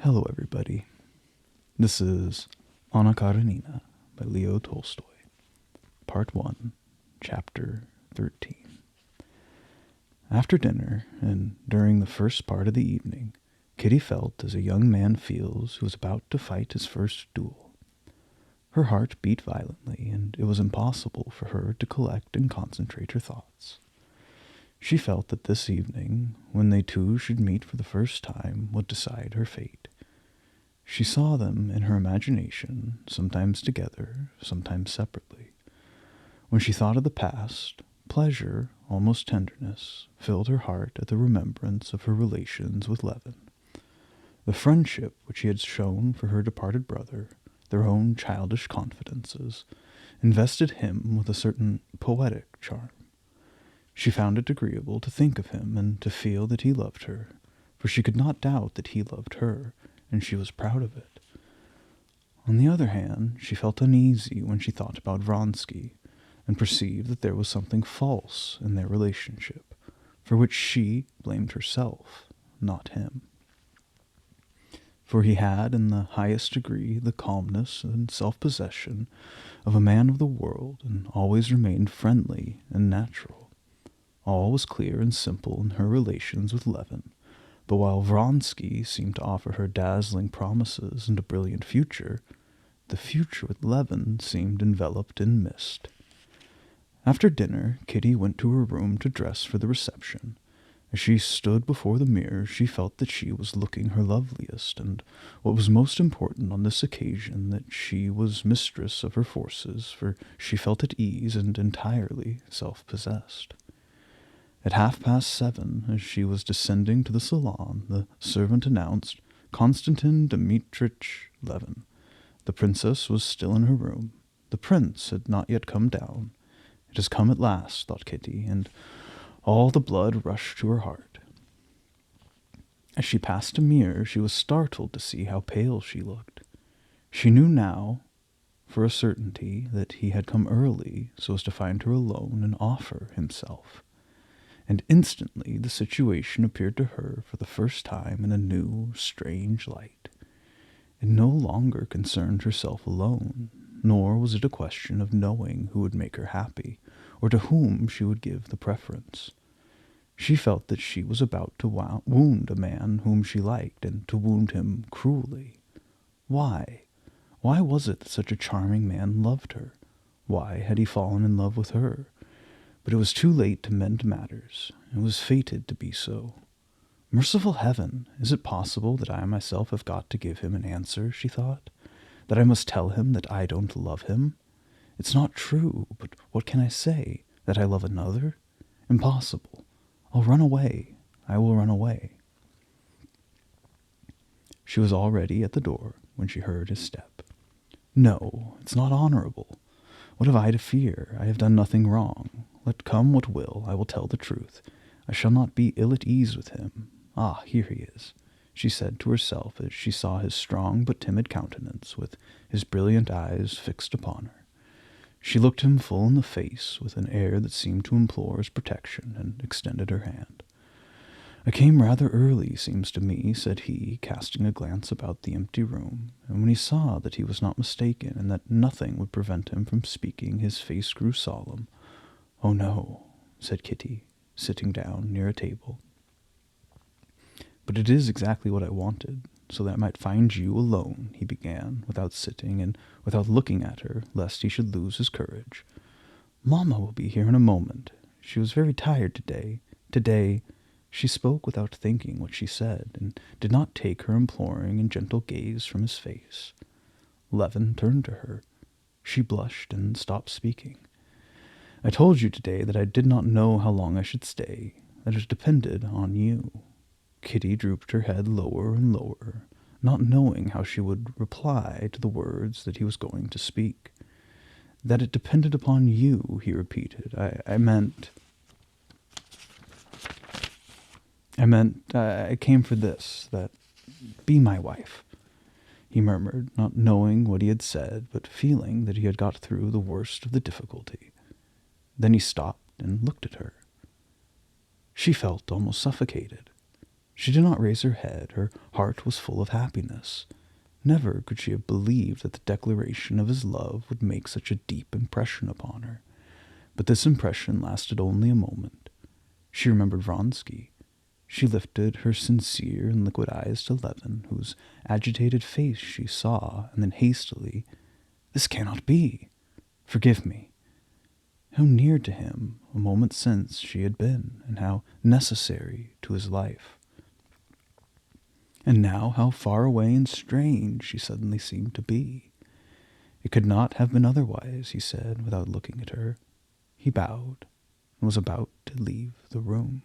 Hello, everybody. This is Anna Karenina by Leo Tolstoy, Part 1, Chapter 13. After dinner, and during the first part of the evening, Kitty felt as a young man feels who is about to fight his first duel. Her heart beat violently, and it was impossible for her to collect and concentrate her thoughts. She felt that this evening, when they two should meet for the first time, would decide her fate. She saw them in her imagination, sometimes together, sometimes separately. When she thought of the past, pleasure, almost tenderness, filled her heart at the remembrance of her relations with Levin. The friendship which he had shown for her departed brother, their own childish confidences, invested him with a certain poetic charm. She found it agreeable to think of him and to feel that he loved her, for she could not doubt that he loved her, and she was proud of it. On the other hand, she felt uneasy when she thought about Vronsky, and perceived that there was something false in their relationship, for which she blamed herself, not him. For he had in the highest degree the calmness and self-possession of a man of the world, and always remained friendly and natural. All was clear and simple in her relations with Levin, but while Vronsky seemed to offer her dazzling promises and a brilliant future, the future with Levin seemed enveloped in mist. After dinner, Kitty went to her room to dress for the reception. As she stood before the mirror, she felt that she was looking her loveliest, and what was most important on this occasion, that she was mistress of her forces, for she felt at ease and entirely self-possessed. At 7:30, as she was descending to the salon, the servant announced Konstantin Dmitrich Levin. The princess was still in her room. The prince had not yet come down. It has come at last, thought Kitty, and all the blood rushed to her heart. As she passed a mirror, she was startled to see how pale she looked. She knew now, for a certainty, that he had come early so as to find her alone and offer himself. And instantly the situation appeared to her for the first time in a new, strange light. It no longer concerned herself alone, nor was it a question of knowing who would make her happy, or to whom she would give the preference. She felt that she was about to wound a man whom she liked, and to wound him cruelly. Why? Why was it that such a charming man loved her? Why had he fallen in love with her? But it was too late to mend matters. It was fated to be so. Merciful heaven! Is it possible that I myself have got to give him an answer, she thought? That I must tell him that I don't love him? It's not true, but what can I say? That I love another? Impossible. I'll run away. I will run away. She was already at the door when she heard his step. No, it's not honorable. What have I to fear? I have done nothing wrong. Let come what will, I will tell the truth. I shall not be ill at ease with him. Ah, here he is, she said to herself as she saw his strong but timid countenance, with his brilliant eyes fixed upon her. She looked him full in the face with an air that seemed to implore his protection, and extended her hand. I came rather early, seems to me, said he, casting a glance about the empty room, and when he saw that he was not mistaken, and that nothing would prevent him from speaking, his face grew solemn. Oh, no, said Kitty, sitting down near a table. But it is exactly what I wanted, so that I might find you alone, he began, without sitting and without looking at her, lest he should lose his courage. Mamma will be here in a moment. She was very tired today. Today, she spoke without thinking what she said, and did not take her imploring and gentle gaze from his face. Levin turned to her. She blushed and stopped speaking. I told you today that I did not know how long I should stay, that it depended on you. Kitty drooped her head lower and lower, not knowing how she would reply to the words that he was going to speak. That it depended upon you, he repeated. I came for this, that be my wife, he murmured, not knowing what he had said, but feeling that he had got through the worst of the difficulty. Then he stopped and looked at her. She felt almost suffocated. She did not raise her head. Her heart was full of happiness. Never could she have believed that the declaration of his love would make such a deep impression upon her. But this impression lasted only a moment. She remembered Vronsky. She lifted her sincere and liquid eyes to Levin, whose agitated face she saw, and then hastily, "This cannot be! Forgive me!" How near to him a moment since she had been, and how necessary to his life. And now how far away and strange she suddenly seemed to be. It could not have been otherwise, he said, without looking at her. He bowed, and was about to leave the room.